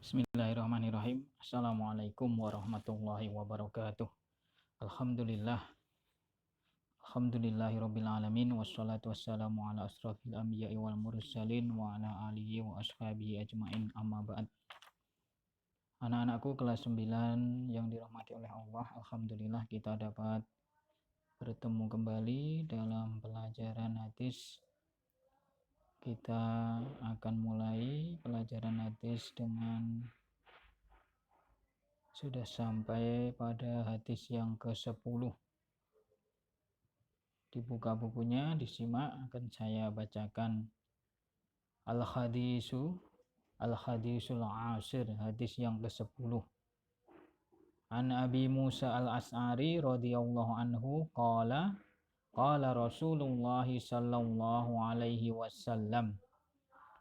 Bismillahirrahmanirrahim. Assalamualaikum warahmatullahi wabarakatuh. Alhamdulillah. Alhamdulillahirabbil alamin wassalatu wassalamu ala asrofil anbiya'i wal mursalin wa ala alihi wa ashabihi ajmain, amma ba'd. Anak-anakku kelas 9 yang dirahmati oleh Allah, alhamdulillah kita dapat bertemu kembali dalam pelajaran hadis. Kita akan mulai pelajaran hadis dengan sudah sampai pada hadis yang ke-10. Dibuka bukunya, disimak, akan saya bacakan. Al-hadisul ashir, hadis yang ke-10. An Abi Musa al-As'ari radhiyallahu anhu qala Rasulullah sallallahu alaihi wasallam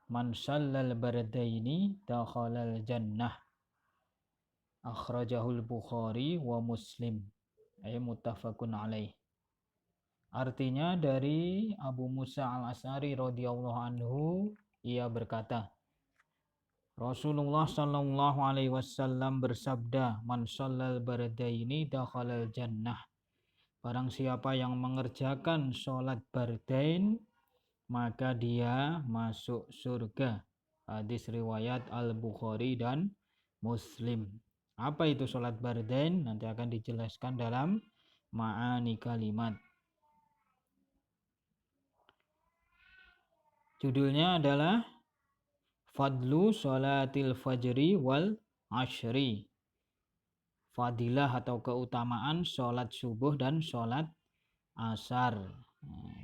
man shallal bardaini dakhalal jannah. Akhrajahul Bukhari wa Muslim. Muttafaqun alaih. Artinya dari Abu Musa al-As'ari radhiyallahu anhu, ia berkata, Rasulullah sallallahu alaihi wasallam bersabda, man shallal bardaini dakhalal jannah. Barang siapa yang mengerjakan sholat bardain, maka dia masuk surga. Hadis riwayat Al-Bukhari dan Muslim. Apa itu sholat bardain? Nanti akan dijelaskan dalam ma'ani kalimat. Judulnya adalah Fadlu sholatil fajri wal ashri. Fadilah atau keutamaan sholat subuh dan sholat asar.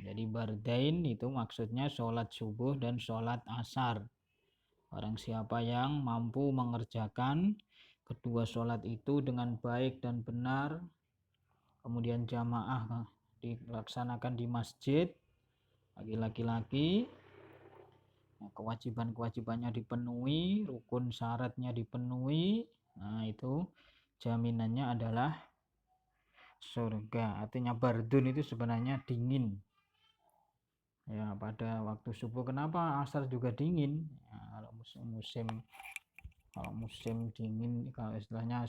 Jadi bardain itu maksudnya sholat subuh dan sholat asar. Barang siapa yang mampu mengerjakan kedua sholat itu dengan baik dan benar, kemudian jamaah dilaksanakan di masjid, bagi laki-laki, kewajiban-kewajibannya dipenuhi, rukun syaratnya dipenuhi, nah itu jaminannya adalah surga. Artinya bardun itu sebenarnya dingin. Ya, pada waktu subuh. Kenapa asar juga dingin? Ya, kalau musim dingin, kalau istilahnya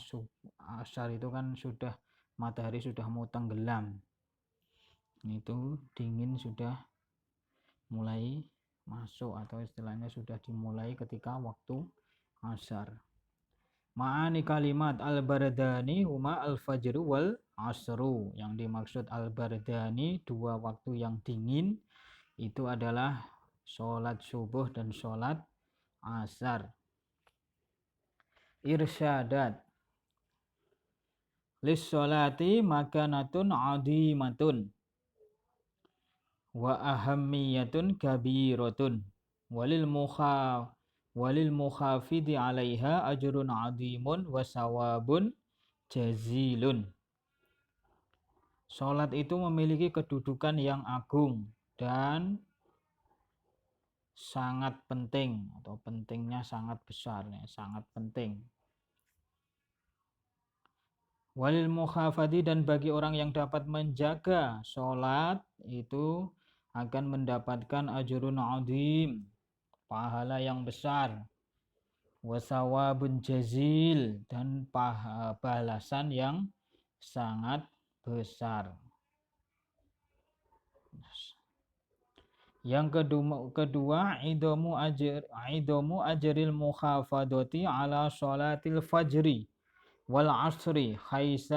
asar itu kan sudah matahari sudah mau tenggelam. Itu dingin sudah mulai masuk, atau istilahnya sudah dimulai ketika waktu asar. Ma'ani kalimat al-bardani huma al-fajru wal asru. Yang dimaksud al-bardani, dua waktu yang dingin, itu adalah sholat subuh dan sholat asar. Irsyadat. Lis sholati makanatun adimatun wa ahammiyatun kabiratun walil mukhafidi alaiha ajrun adimun wa sawabun jazilun. Sholat itu memiliki kedudukan yang agung dan sangat penting, atau pentingnya sangat besar, sangat penting. Walil mukhafadi, dan bagi orang yang dapat menjaga sholat itu akan mendapatkan ajrun adim, pahala yang besar, wasawabun jazil, dan balasan yang sangat besar. Yang kedua idomu ajril mukhafadoti ala sholatil fajri wal asri khaisu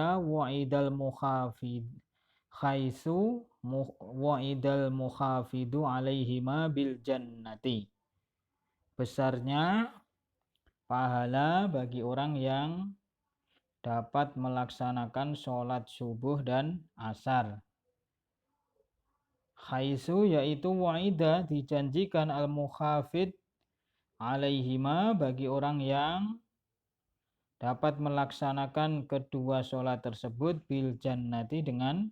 wa'idal mukhafidu alaihima bil jannati. Besarnya pahala bagi orang yang dapat melaksanakan sholat subuh dan asar. Khaisu yaitu wa'ida, dijanjikan, al-mukhafid alaihima, bagi orang yang dapat melaksanakan kedua sholat tersebut, bil jannati, dengan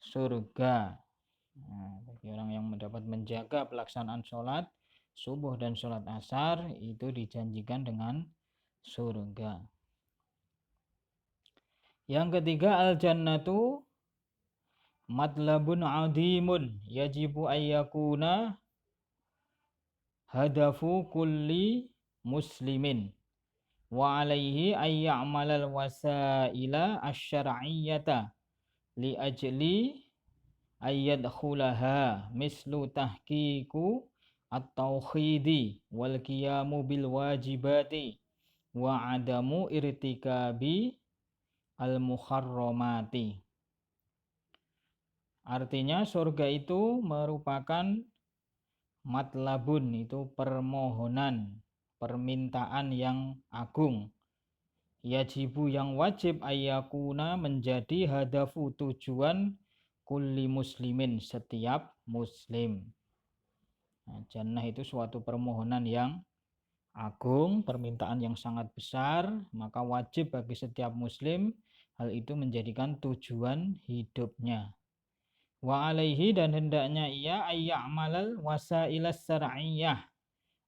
surga. Nah, bagi orang yang mendapat menjaga pelaksanaan sholat subuh dan sholat asar, itu dijanjikan dengan surga. Yang ketiga, al-jannatu matlabun adimun yajibu ayyakuna hadafu kulli muslimin Wa alaihi ay ya'malal wasaila asy-syar'iyyata li ajli ayyadkhulaha mislu tahqiqu at-tauhidi wal qiyamu bil wajibati wa adamu irtikabi al muharramati. Artinya surga itu merupakan matlabun, itu permohonan, permintaan yang agung. Yajibu yang wajib ayyakuna menjadi hadafu tujuan kulli muslimin, setiap muslim. Nah, jannah itu suatu permohonan yang agung, permintaan yang sangat besar, maka wajib bagi setiap muslim hal itu menjadikan tujuan hidupnya. Wa alaihi dan hendaknya ia ayya'malal wasailas syar'iyyah.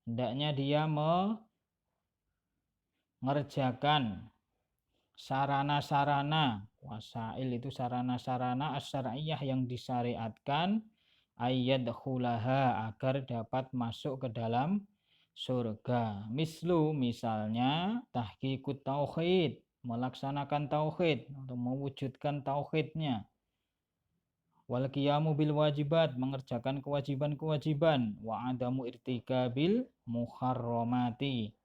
Hendaknya dia mengerjakan sarana-sarana, wasail itu sarana-sarana as-syar'iyyah yang disyariatkan ayyadkhulaha agar dapat masuk ke dalam surga. Mislu misalnya tahqiqut tauhid, melaksanakan tauhid atau mewujudkan tauhidnya. Wal qiyamu bil wajibat, mengerjakan kewajiban-kewajiban. Wa adamu irtikabil muharramati,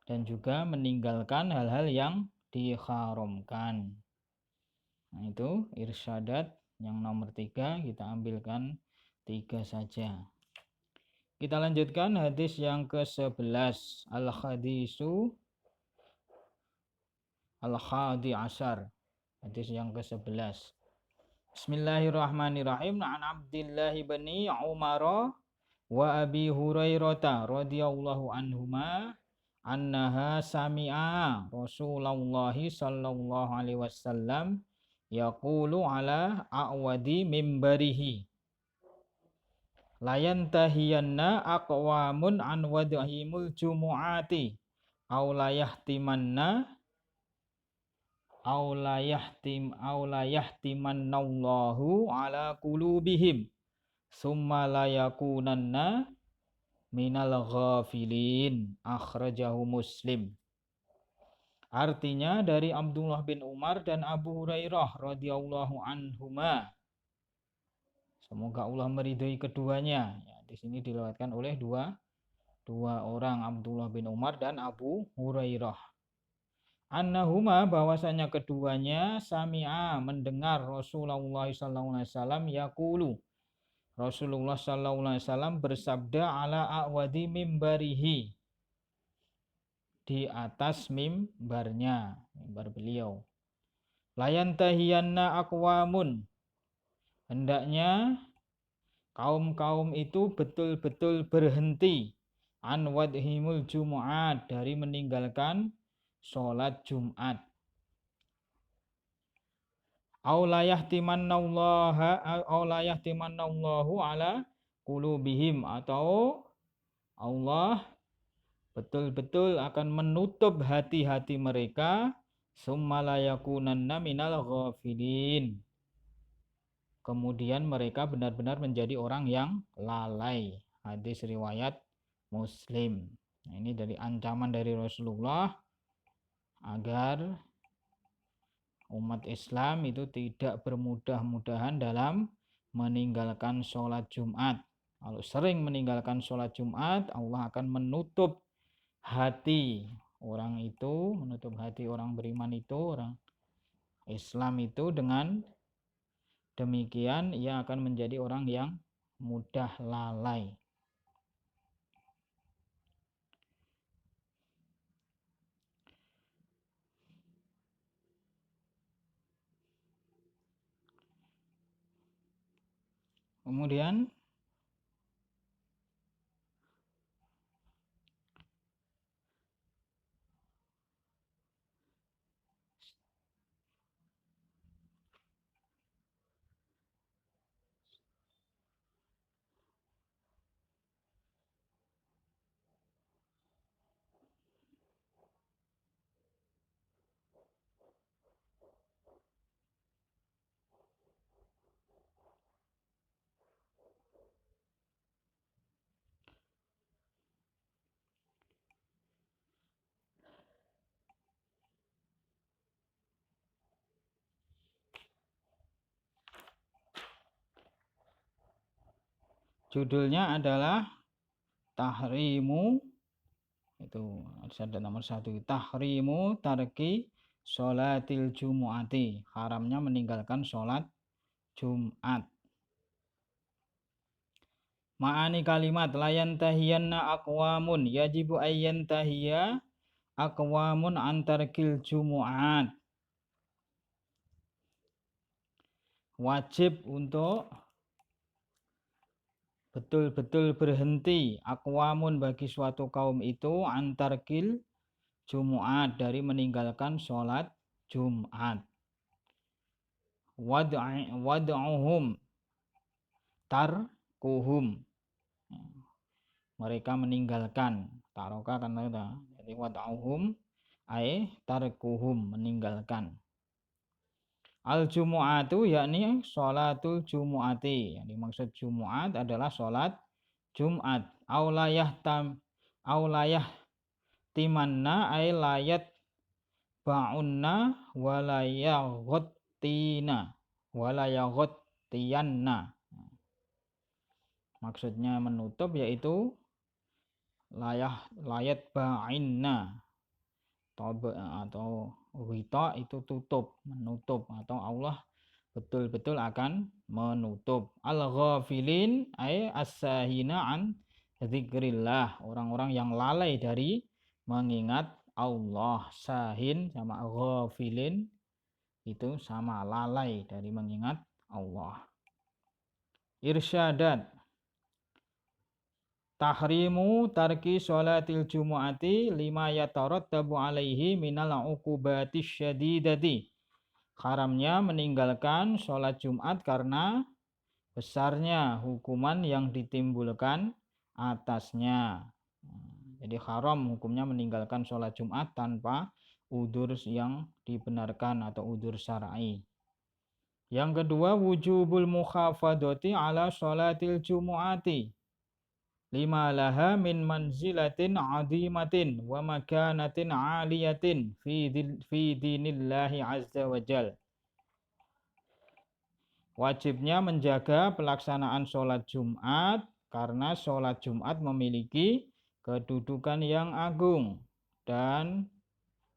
dan juga meninggalkan hal-hal yang diharamkan. Nah, itu irsyadat yang nomor 3, kita ambilkan 3 saja. Kita lanjutkan hadis yang ke-11, al-hadisu al-hadi asyar, hadis yang ke-11. Bismillahirrahmanirrahim. An Abdillah bin Umar wa Abi Hurairah radhiyallahu anhuma annaha sami'a Rasulullah sallallahu alaihi wasallam yaqulu ala a'wadi mimbarihi la yantahiyanna aqwamun an wadhimul jumu'ati aw la yahtimanna aw la yahtimannallahu ala qulubihim summa la yakunanna minal ghafilin. Akhrajahu Muslim. Artinya dari Abdullah bin Umar dan Abu Hurairah radhiyallahu anhuma, semoga Allah meridhai keduanya. Ya, di sini dilewatkan oleh dua orang, Abdullah bin Umar dan Abu Hurairah. Annahuma, bahwasanya keduanya sami'a mendengar Rasulullah sallallahu alaihi wasallam yaqulu, Rasulullah sallallahu alaihi wasallam bersabda ala a'wadi mimbarihi, di atas mimbarnya, mimbar beliau. Layantahiyanna aqwamun, hendaknya kaum-kaum itu betul-betul berhenti an wadhimul jumu'at, dari meninggalkan sholat Jumat. Aw la yahtimannallahu ala qulubihim, atau Allah betul-betul akan menutup hati-hati mereka, summa la yakunanna minal ghafilin, kemudian mereka benar-benar menjadi orang yang lalai. Hadis riwayat Muslim. Nah, ini dari ancaman dari Rasulullah agar umat Islam itu tidak bermudah-mudahan dalam meninggalkan sholat Jumat. Kalau sering meninggalkan sholat Jumat, Allah akan menutup hati orang itu, menutup hati orang beriman itu, orang Islam itu. Dengan demikian ia akan menjadi orang yang mudah lalai. Kemudian Judulnya adalah tahrimu, itu ada nomor 1, tahrimu tarki sholatil jumu'ati, haramnya meninggalkan sholat Jumat. Ma'ani kalimat layan tahiyanna aqwamun yajibu ayyan tahiyya aqwamun antarkil jumu'at. Wajib untuk betul-betul berhenti aqwamun bagi suatu kaum itu antarkil Jumu'at, dari meninggalkan sholat Jumat. Wad'uhum tarkuhum, mereka meninggalkan, taroka kan ada, jadi wad'uhum ay tarkuhum, meninggalkan. Al jumu'atu yakni sholatul jumu'ati, yang dimaksud Jumat adalah sholat Jumat. Aulayah timanna ay layat ba'unna walayagottina walayagottiyanna. Maksudnya menutup yaitu layat ba'inna atau wita itu tutup, menutup, atau Allah betul-betul akan menutup. Al-ghafilin ay as-sahina an dzikrillah, orang-orang yang lalai dari mengingat Allah. Sahin sama ghafilin itu sama, lalai dari mengingat Allah. Irsyadat tahrimu tarki sholatil jumu'ati lima yatarattabu alaihi minal uqubati syadidati, haramnya meninggalkan sholat Jumat karena besarnya hukuman yang ditimbulkan atasnya. Jadi haram hukumnya meninggalkan sholat Jumat tanpa udzur yang dibenarkan atau udzur syar'i. Yang kedua, wujubul mukhafadati ala sholatil jumu'ati lima laha min manzilatin azimatin wa makanatin aliyatin fi dinillahi azza wa jal. Wajibnya menjaga pelaksanaan sholat Jumat karena sholat Jumat memiliki kedudukan yang agung dan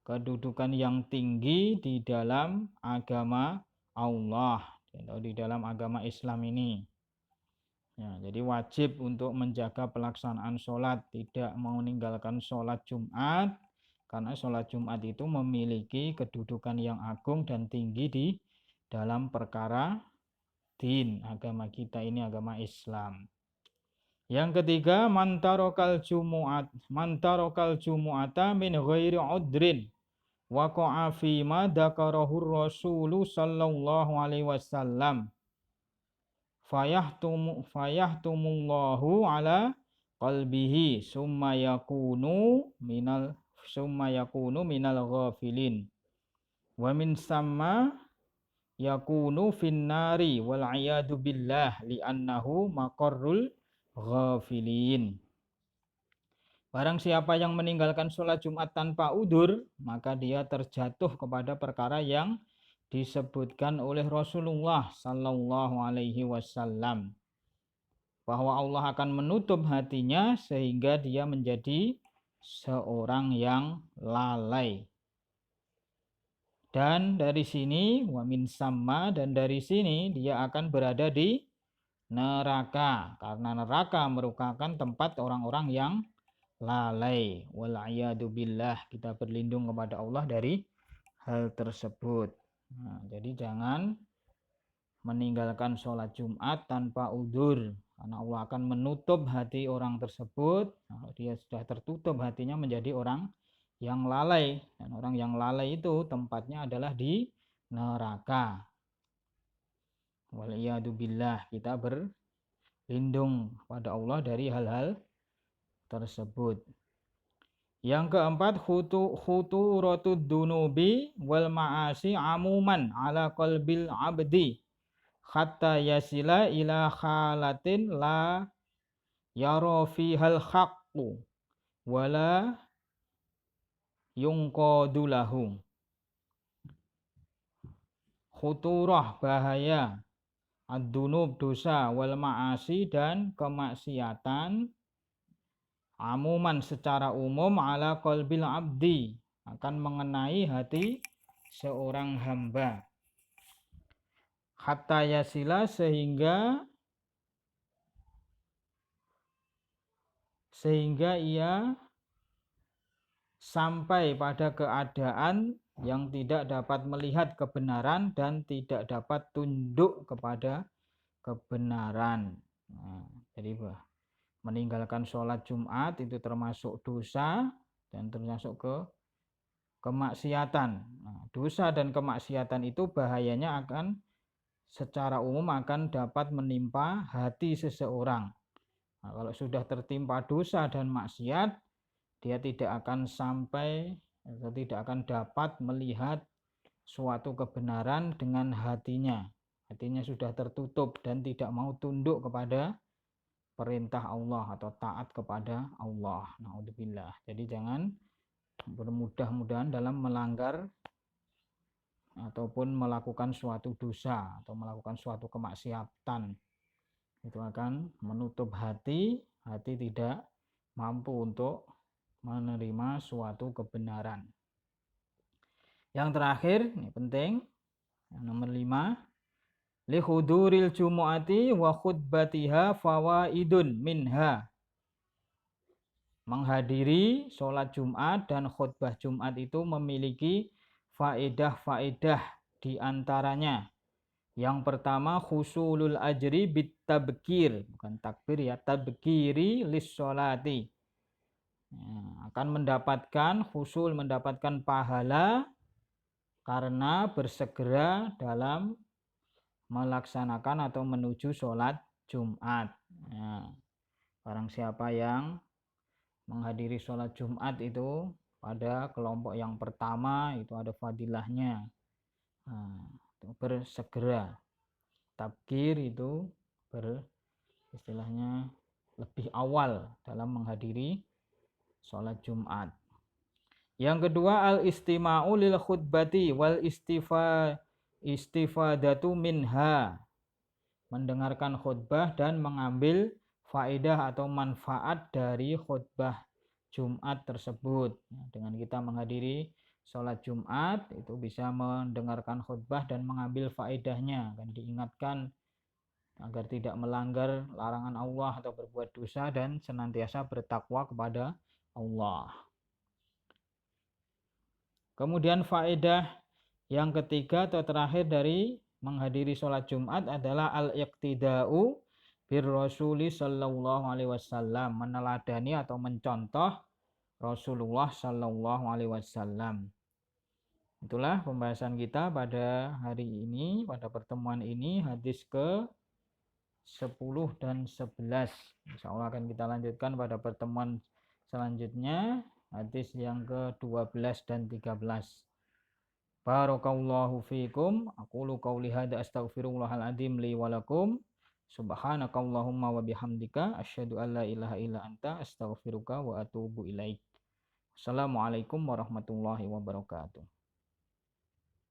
kedudukan yang tinggi di dalam agama Allah, di dalam agama Islam ini. Ya, jadi wajib untuk menjaga pelaksanaan sholat, tidak meninggalkan sholat Jumat, karena sholat Jumat itu memiliki kedudukan yang agung dan tinggi di dalam perkara din, agama kita ini agama Islam. Yang ketiga, mantarokal jumu'ata min ghairi udrin waqa'a fima dzakarahur rasulu sallallahu alaihi wasallam fayahtumullahu ala qalbihi summa yakunu minal ghafilin wa min samma yakunu finnari wal a'yadu billah li'annahu maqarrul ghafilin. Barang siapa yang meninggalkan sholat Jumat tanpa udzur, maka dia terjatuh kepada perkara yang disebutkan oleh Rasulullah sallallahu alaihi wasallam, bahwa Allah akan menutup hatinya sehingga dia menjadi seorang yang lalai. Dan dari sini wamin sama, dan dari sini dia akan berada di neraka, karena neraka merupakan tempat orang-orang yang lalai. Wal'iyadu billah, kita berlindung kepada Allah dari hal tersebut. Nah, jadi jangan meninggalkan sholat Jumat tanpa udzur, karena Allah akan menutup hati orang tersebut. Nah, dia sudah tertutup hatinya, menjadi orang yang lalai, dan orang yang lalai itu tempatnya adalah di neraka. Wal'iyadu billah, kita berlindung pada Allah dari hal-hal tersebut. Yang keempat, khuturatud dunubi wal ma'asi amuman ala qalbil abdi hatta yasila ila khalatin la yara fihal haqqu wala yungqadu lahu. Khuturah, bahaya, ad-dunub dosa, wal ma'asi dan kemaksiatan, amuman secara umum, ala qalbil abdi akan mengenai hati seorang hamba, hatta yasila sehingga ia sampai pada keadaan yang tidak dapat melihat kebenaran dan tidak dapat tunduk kepada kebenaran. Nah, jadi meninggalkan sholat Jumat itu termasuk dosa dan termasuk kemaksiatan. Nah, dosa dan kemaksiatan itu bahayanya akan secara umum akan dapat menimpa hati seseorang. Nah, kalau sudah tertimpa dosa dan maksiat, dia tidak akan sampai atau tidak akan dapat melihat suatu kebenaran dengan hatinya. Hatinya sudah tertutup dan tidak mau tunduk kepada perintah Allah atau taat kepada Allah. Naudzubillah. Jadi jangan bermudah-mudahan dalam melanggar ataupun melakukan suatu dosa atau melakukan suatu kemaksiatan. Itu akan menutup hati tidak mampu untuk menerima suatu kebenaran. Yang terakhir, ini penting, yang nomor 5, li huduril jumu'ati wa khutbatiha fawaidun minha. Menghadiri sholat Jumat dan khutbah Jumat itu memiliki faedah-faedah di antaranya. Yang pertama, husulul ajri bit tabkir, bukan takbir ya, tabkiri lis sholati. Akan mendapatkan pahala karena bersegera dalam melaksanakan atau menuju sholat Jumat. Barang siapa yang menghadiri sholat Jumat itu pada kelompok yang pertama itu ada fadilahnya. Bersegera. Tabkir itu istilahnya lebih awal dalam menghadiri sholat Jumat. Yang kedua, al-istima'u lil khutbati wal istifadatu minha. Mendengarkan khutbah dan mengambil faedah atau manfaat dari khutbah Jumat tersebut. Dengan kita menghadiri sholat Jumat itu bisa mendengarkan khutbah dan mengambil faedahnya, dan diingatkan agar tidak melanggar larangan Allah atau berbuat dosa dan senantiasa bertakwa kepada Allah. Kemudian faedah yang ketiga atau terakhir dari menghadiri sholat Jumat adalah al-iqtida'u bir Rasuli sallallahu alaihi wasallam, meneladani atau mencontoh Rasulullah sallallahu alaihi wasallam. Itulah pembahasan kita pada hari ini, pada pertemuan ini, hadis ke 10 dan 11. Insyaallah akan kita lanjutkan pada pertemuan selanjutnya, hadis yang ke-12 dan 13. Barakallahu fiikum. Aqulu qauli hadza astaghfirullahal adzim li wa lakum. Subhanakallahumma wa bihamdika asyhadu an la ilaha illa anta astaghfiruka wa atubu ilaik. Assalamualaikum warahmatullahi wabarakatuh.